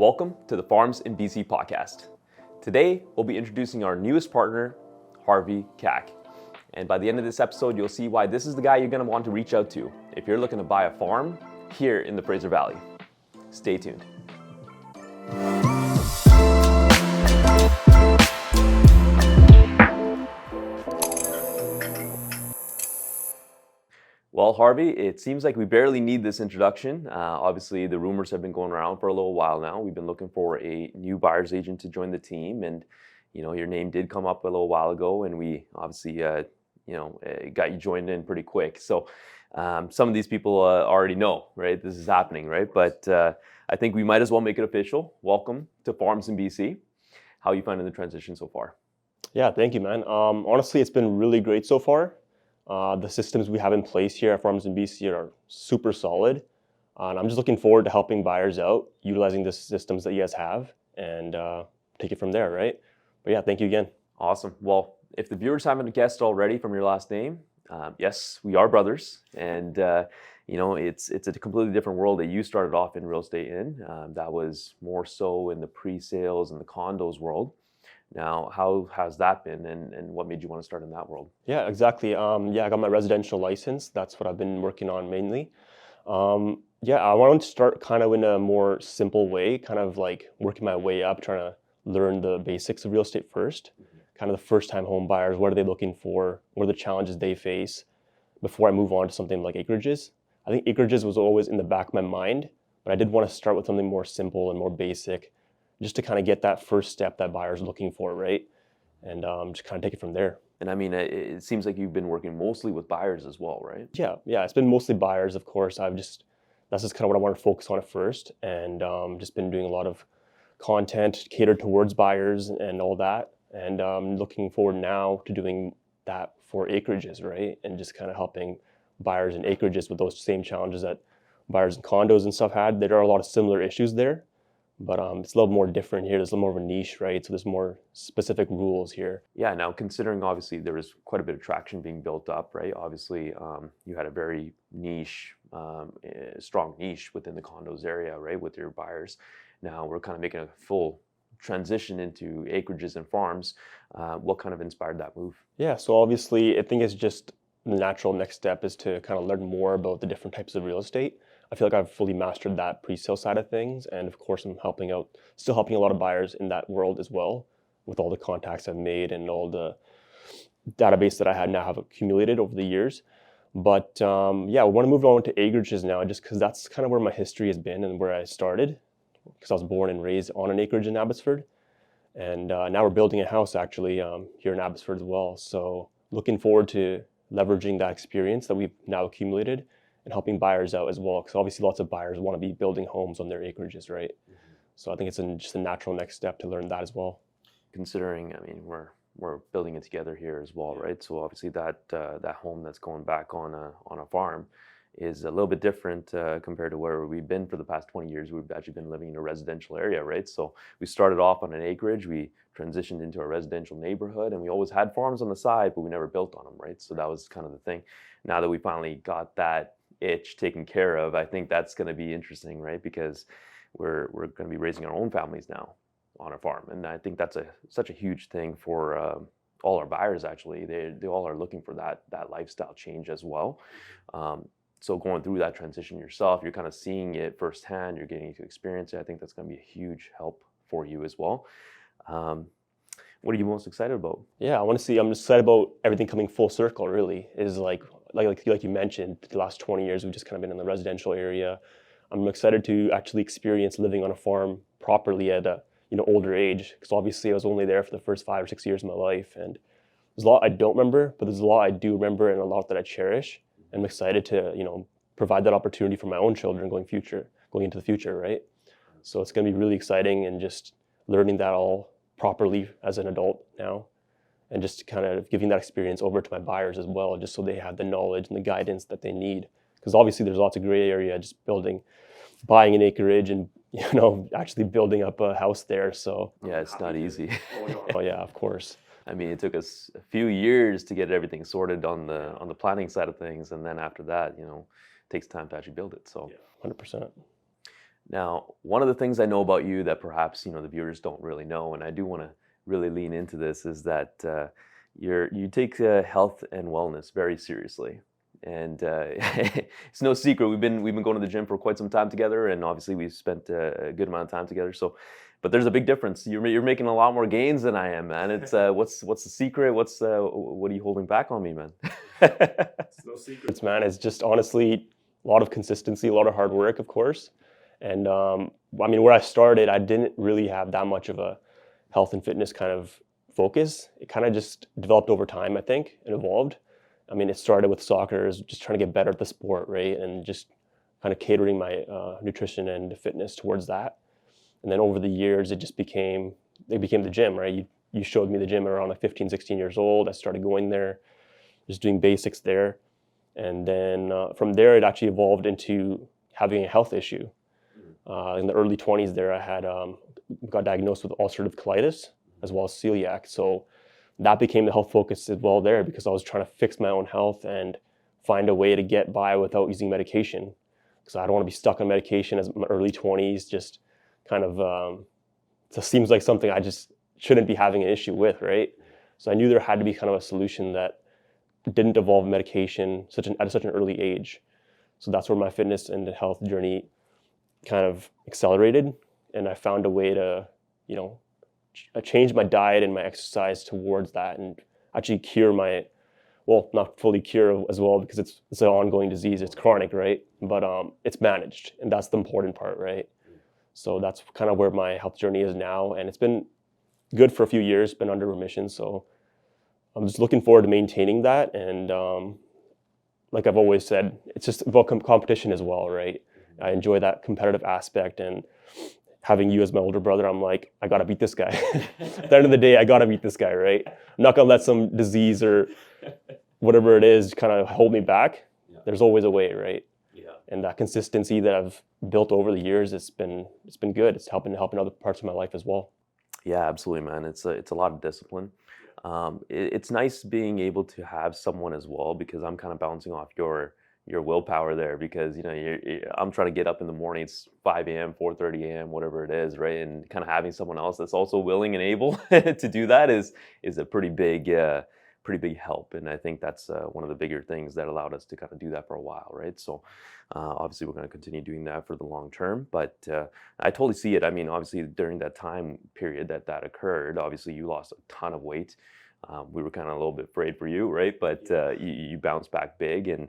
Welcome to the Farms in BC podcast. Today, we'll be introducing our newest partner, Harvey Cack. And by the end of this episode, you'll see why this is the guy you're going to want to reach out to if you're looking to buy a farm here in the Fraser Valley. Stay tuned. Well, Harvey, it seems like we barely need this introduction. Obviously, the rumors have been going around for a little while now. We've been looking for a new buyer's agent to join the team, and your name did come up a little while ago, and we obviously got you joined in pretty quick. So some of these people already know, right? This is happening, right? But I think we might as well make it official. Welcome to Farms in BC. How are you finding the transition so far? Yeah, thank you, man. Honestly, it's been really great so far. The systems we have in place here at Farms in BC are super solid. And I'm just looking forward to helping buyers out, utilizing the systems that you guys have, and take it from there, right? But yeah, thank you again. Awesome. Well, if the viewers haven't guessed already from your last name, yes, we are brothers. And, it's a completely different world that you started off in real estate in. That was more so in the pre-sales and the condos world. Now, how has that been, and what made you want to start in that world? Yeah, exactly. I got my residential license. That's what I've been working on mainly. I wanted to start kind of in a more simple way, kind of like working my way up, trying to learn the basics of real estate first. Kind of the first-time home buyers, what are they looking for? What are the challenges they face before I move on to something like acreages? I think acreages was always in the back of my mind, but I did want to start with something more simple and more basic, just to kind of get that first step that buyers are looking for, right? And just kind of take it from there. And I mean, it seems like you've been working mostly with buyers as well, right? Yeah, it's been mostly buyers, of course. That's just kind of what I want to focus on at first, and just been doing a lot of content catered towards buyers and all that. And looking forward now to doing that for acreages, right? And just kind of helping buyers in acreages with those same challenges that buyers in condos and stuff had. There are a lot of similar issues there. But it's a little more different here. There's a little more of a niche, right? So there's more specific rules here. Yeah, now considering obviously there was quite a bit of traction being built up, right? Obviously, you had a very niche, strong niche within the condos area, right? With your buyers. Now we're kind of making a full transition into acreages and farms. What kind of inspired that move? Yeah, so obviously I think it's just the natural next step is to kind of learn more about the different types of real estate. I feel like I've fully mastered that pre-sale side of things. And of course, I'm still helping a lot of buyers in that world as well with all the contacts I've made and all the database that I have accumulated over the years. But I want to move on to acreages now just because that's kind of where my history has been and where I started because I was born and raised on an acreage in Abbotsford. And now we're building a house actually here in Abbotsford as well. So looking forward to leveraging that experience that we've now accumulated and helping buyers out as well, because obviously lots of buyers want to be building homes on their acreages, right? Mm-hmm. So I think it's just a natural next step to learn that as well. Considering, I mean, we're building it together here as well, right? So obviously that home that's going back on a farm is a little bit different compared to where we've been for the past 20 years. We've actually been living in a residential area, right? So we started off on an acreage, we transitioned into a residential neighborhood, and we always had farms on the side, but we never built on them, right? So that was kind of the thing. Now that we finally got that itch taken care of, I think that's going to be interesting, right? Because we're going to be raising our own families now on a farm, and I think that's such a huge thing for all our buyers. Actually, they all are looking for that lifestyle change as well. So going through that transition yourself, you're kind of seeing it firsthand. You're getting to experience it. I think that's going to be a huge help for you as well. What are you most excited about? Yeah, I'm excited about everything coming full circle. Really, is like you mentioned, the last 20 years we've just kind of been in the residential area. I'm excited to actually experience living on a farm properly at a older age, because obviously I was only there for the first 5 or 6 years of my life, and there's a lot I don't remember, but there's a lot I do remember and a lot that I cherish. I'm excited to provide that opportunity for my own children going into the future, right? So it's going to be really exciting, and just learning that all properly as an adult now, and just kind of giving that experience over to my buyers as well, just so they have the knowledge and the guidance that they need. Because obviously there's lots of gray area just buying an acreage and actually building up a house there. So yeah, it's not easy. Oh yeah, of course. I mean, it took us a few years to get everything sorted on the planning side of things, and then after that, it takes time to actually build it. So yeah, 100%. Now, one of the things I know about you that perhaps the viewers don't really know, and I do want to really lean into this, is that you take health and wellness very seriously. And it's no secret we've been going to the gym for quite some time together, and obviously we've spent a good amount of time together. So, but there's a big difference. You're making a lot more gains than I am, man. It's what's the secret? What are you holding back on me, man? It's no secrets, man. It's just honestly a lot of consistency, a lot of hard work, of course. And I mean, where I started, I didn't really have that much of a health and fitness kind of focus. It kind of just developed over time, I think, and evolved. I mean, it started with soccer, just trying to get better at the sport, right? And just kind of catering my nutrition and fitness towards that. And then over the years, it became the gym, right? You showed me the gym around like 15, 16 years old. I started going there, just doing basics there. And then from there, it actually evolved into having a health issue. In the early 20s there, I had got diagnosed with ulcerative colitis as well as celiac. So that became the health focus as well there, because I was trying to fix my own health and find a way to get by without using medication. Because I don't want to be stuck on medication as my early 20s, just kind of, it seems like something I just shouldn't be having an issue with, right? So I knew there had to be kind of a solution that didn't involve medication at such an early age. So that's where my fitness and health journey kind of accelerated. And I found a way to, I changed my diet and my exercise towards that and actually not fully cure as well, because it's an ongoing disease. It's chronic, right? But it's managed, and that's the important part, right? So that's kind of where my health journey is now, and it's been good for a few years, been under remission. So I'm just looking forward to maintaining that. And like I've always said, it's just about competition as well, right? I enjoy that competitive aspect, and having you as my older brother, I'm like, I got to beat this guy. At the end of the day, I got to beat this guy, right? I'm not going to let some disease or whatever it is kind of hold me back. Yeah. There's always a way, right? Yeah. And that consistency that I've built over the years, it's been good. It's helping other parts of my life as well. Yeah, absolutely, man. It's a lot of discipline. It's nice being able to have someone as well, because I'm kind of bouncing off your willpower there, because I'm trying to get up in the morning. It's 5 a.m., 4:30 a.m., whatever it is, right? And kind of having someone else that's also willing and able to do that is a pretty big help. And I think that's one of the bigger things that allowed us to kind of do that for a while, right? So obviously we're going to continue doing that for the long term, but I totally see it. I mean, obviously during that time period that occurred, obviously you lost a ton of weight. We were kind of a little bit afraid for you, right? But you bounced back big, and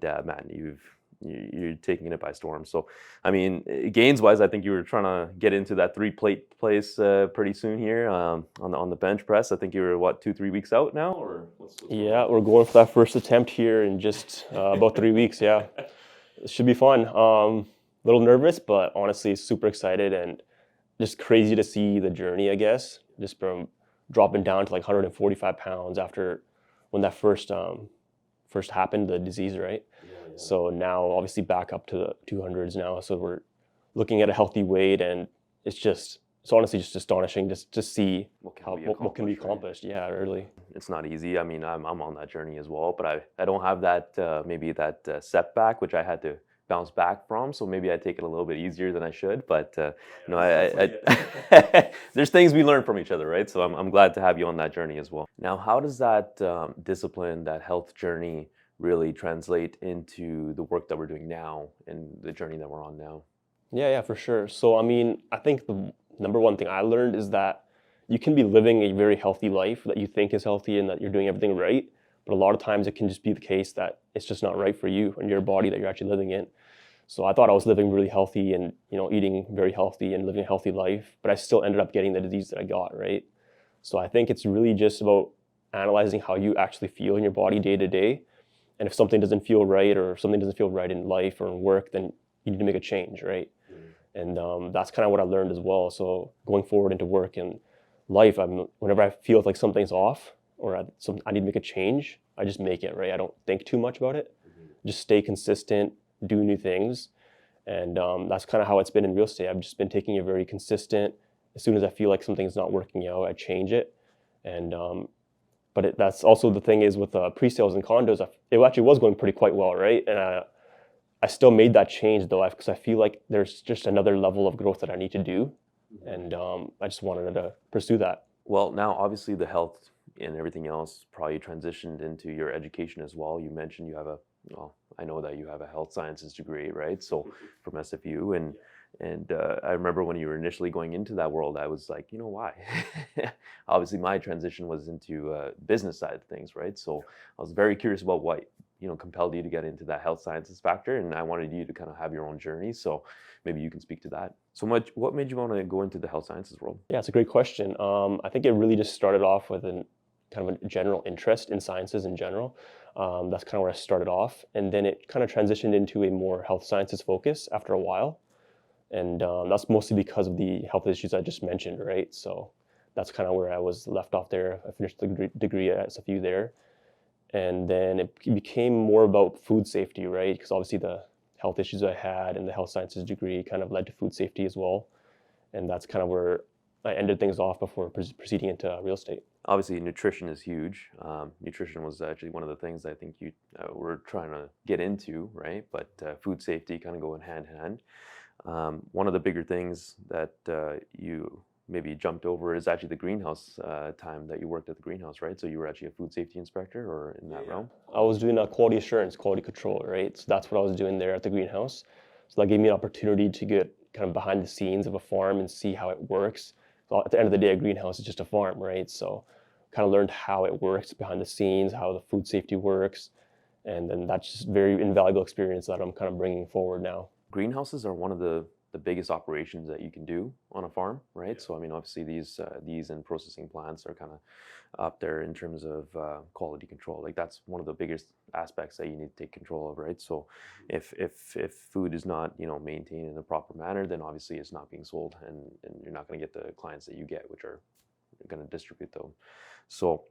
man, you're taking it by storm. So, I mean, gains-wise, I think you were trying to get into that 3-plate place pretty soon here on the bench press. I think you were 2-3 weeks out now, or what's yeah, we're going for that first attempt here in just about 3 weeks. Yeah, it should be fun. A little nervous, but honestly, super excited, and just crazy to see the journey, I guess, just from dropping down to like 145 pounds after when that first happened, the disease, right? Yeah. So now obviously back up to the 200s now. So we're looking at a healthy weight, and it's honestly just astonishing just to see what can be accomplished. Right? Yeah, really. It's not easy. I mean, I'm on that journey as well, but I don't have that maybe that setback, which I had to bounce back from. So maybe I take it a little bit easier than I should. But there's things we learn from each other, right? So I'm glad to have you on that journey as well. Now, how does that discipline, that health journey, really translate into the work that we're doing now and the journey that we're on now? Yeah, for sure. So, I mean, I think the number one thing I learned is that you can be living a very healthy life that you think is healthy and that you're doing everything right. But a lot of times it can just be the case that it's just not right for you and your body that you're actually living in. So I thought I was living really healthy and, eating very healthy and living a healthy life, but I still ended up getting the disease that I got, right? So I think it's really just about analyzing how you actually feel in your body day to day. And if something doesn't feel right, or if something doesn't feel right in life or in work, then you need to make a change, right? Mm-hmm. And that's kind of what I learned as well. So going forward into work and life, whenever I feel like something's off or I need to make a change, I just make it, right? I don't think too much about it. Mm-hmm. Just stay consistent, do new things. And that's kind of how it's been in real estate. I've just been taking it very consistent. As soon as I feel like something's not working out, I change it. And that's also the thing is with pre-sales and condos, it actually was going quite well, right? And I still made that change though, because I feel like there's just another level of growth that I need to do, and I just wanted to pursue that. Well, now obviously the health and everything else probably transitioned into your education as well. You mentioned you have well, I know that you have a health sciences degree, right? So from SFU, and I remember when you were initially going into that world, I was like, why? Obviously, my transition was into business side of things, right? So I was very curious about what compelled you to get into that health sciences factor, and I wanted you to kind of have your own journey. So maybe you can speak to that. So what made you want to go into the health sciences world? Yeah, it's a great question. I think it really just started off with kind of a general interest in sciences in general. That's kind of where I started off, and then it kind of transitioned into a more health sciences focus after a while. And that's mostly because of the health issues I just mentioned, right? So that's kind of where I was left off there. I finished the degree at SFU there. And then it became more about food safety, right? Because obviously the health issues I had and the health sciences degree kind of led to food safety as well. And that's kind of where I ended things off before proceeding into real estate. Obviously, nutrition is huge. Nutrition was actually one of the things I think you were trying to get into, right? But food safety kind of going hand in hand. One of the bigger things that you maybe jumped over is actually the greenhouse time that you worked at the greenhouse, right? So you were actually a food safety inspector or in that realm? I was doing quality assurance, quality control, right? So that's what I was doing there at the greenhouse. So that gave me an opportunity to get kind of behind the scenes of a farm and see how it works. So at the end of the day, a greenhouse is just a farm, right? So kind of learned how it works behind the scenes, how the food safety works. And then that's just very invaluable experience that I'm kind of bringing forward now. Greenhouses are one of the biggest operations that you can do on a farm, right? Yeah. So I mean, obviously these and processing plants are kind of up there in terms of quality control. Like that's one of the biggest aspects that you need to take control of, right? So if food is not maintained in a proper manner, then obviously it's not being sold, and you're not going to get the clients that you get, which are going to distribute them. So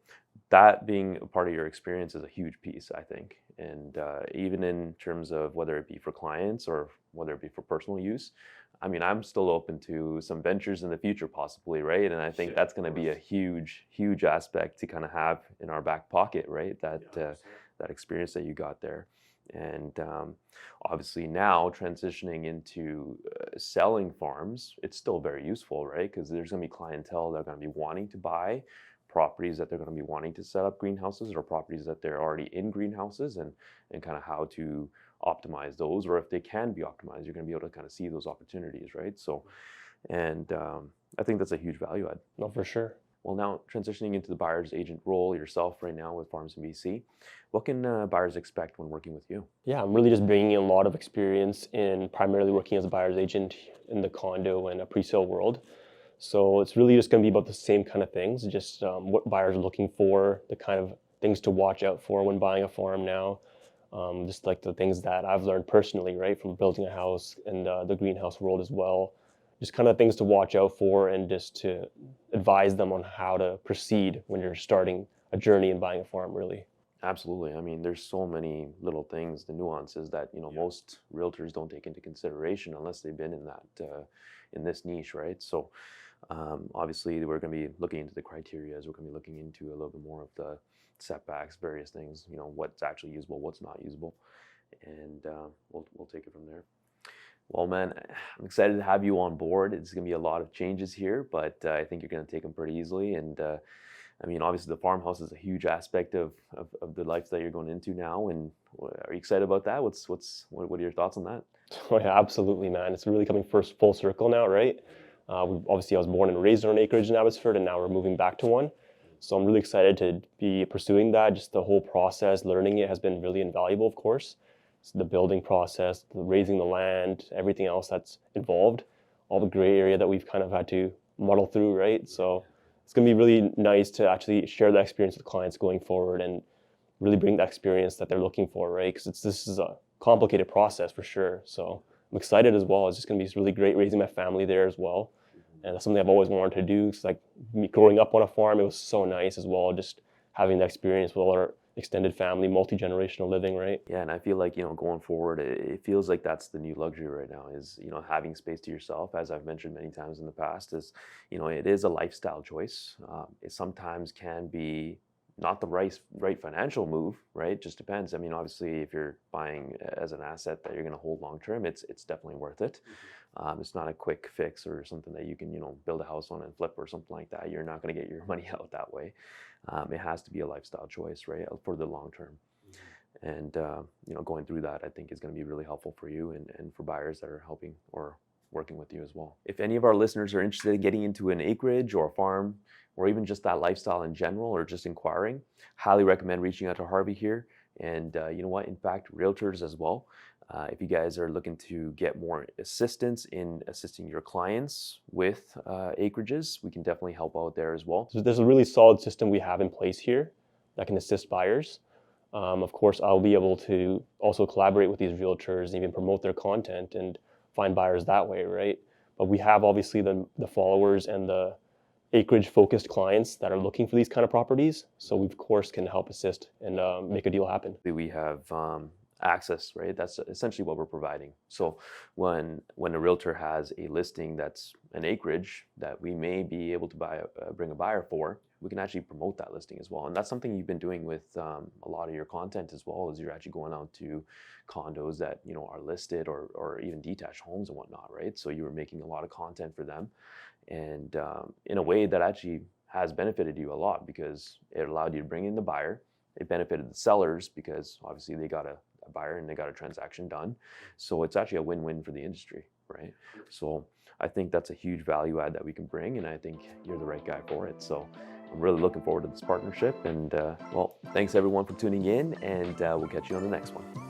that being a part of your experience is a huge piece, I think. And even in terms of whether it be for clients or whether it be for personal use, I mean, I'm still open to some ventures in the future possibly, right? And I think that's going to be a huge, huge aspect to kind of have in our back pocket, right? That experience that you got there. And obviously now transitioning into selling farms, it's still very useful, right? Because there's going to be clientele that are going to be wanting to buy properties that they're going to be wanting to set up greenhouses, or properties that they're already in greenhouses, and kind of how to optimize those, or if they can be optimized, you're going to be able to kind of see those opportunities, right? So, and I think that's a huge value add. No, for sure. Well, now transitioning into the buyer's agent role yourself right now with Farms in BC, what can buyers expect when working with you? Yeah, I'm really just bringing in a lot of experience in primarily working as a buyer's agent in the condo and a pre-sale world. So it's really just going to be about the same kind of things, just what buyers are looking for, the kind of things to watch out for when buying a farm now, just like the things that I've learned personally, right, from building a house and the greenhouse world as well. Just kind of things to watch out for, and just to advise them on how to proceed when you're starting a journey in buying a farm, really. Absolutely. I mean, there's so many little things, the nuances that most realtors don't take into consideration unless they've been in that in this niche, right? So obviously, we're going to be looking into the criteria, as we're going to be looking into a little bit more of the setbacks, various things, what's actually usable, what's not usable, and we'll take it from there. Well, man, I'm excited to have you on board. It's going to be a lot of changes here, but I think you're going to take them pretty easily. And I mean, obviously, the farmhouse is a huge aspect of the life that you're going into now. And are you excited about that? What are your thoughts on that? Oh yeah, absolutely, man. It's really coming full circle now, right? Obviously, I was born and raised on an acreage in Abbotsford, and now we're moving back to one. So I'm really excited to be pursuing that. Just the whole process, learning it has been really invaluable, of course. So the building process, the raising the land, everything else that's involved, all the gray area that we've kind of had to muddle through, right? So it's going to be really nice to actually share that experience with clients going forward and really bring that experience that they're looking for, right? Because this is a complicated process for sure. So I'm excited as well. It's just going to be really great raising my family there as well. And that's something I've always wanted to do. It's like me growing up on a farm, it was so nice as well, just having that experience with all our extended family, multi-generational living, right? Yeah, and I feel like, going forward, it feels like that's the new luxury right now is, having space to yourself. As I've mentioned many times in the past, is, it is a lifestyle choice. It sometimes can be not the right financial move, right? It just depends. I mean, obviously, if you're buying as an asset that you're going to hold long term, it's definitely worth it. It's not a quick fix or something that you can, build a house on and flip or something like that. You're not going to get your money out that way. It has to be a lifestyle choice, right, for the long term. And going through that, I think is going to be really helpful for you and for buyers that are helping or working with you as well. If any of our listeners are interested in getting into an acreage or a farm, or even just that lifestyle in general, or just inquiring, highly recommend reaching out to Harvey here. And you know what? In fact, realtors as well. If you guys are looking to get more assistance in assisting your clients with acreages, we can definitely help out there as well. So there's a really solid system we have in place here that can assist buyers. Of course, I'll be able to also collaborate with these realtors and even promote their content and find buyers that way, right? But we have obviously the followers and the acreage-focused clients that are looking for these kind of properties. So we, of course, can help assist and make a deal happen. We have access, right? That's essentially what we're providing. So when a realtor has a listing that's an acreage that we may be able to bring a buyer for, we can actually promote that listing as well. And that's something you've been doing with a lot of your content as well, is you're actually going out to condos that are listed or even detached homes and whatnot, right? So you were making a lot of content for them, and in a way that actually has benefited you a lot, because it allowed you to bring in the buyer. It benefited the sellers because obviously they got a buyer and they got a transaction done. So it's actually a win-win for the industry, right? So I think that's a huge value add that we can bring, and I think you're the right guy for it. So I'm really looking forward to this partnership, and well, thanks everyone for tuning in, and we'll catch you on the next one.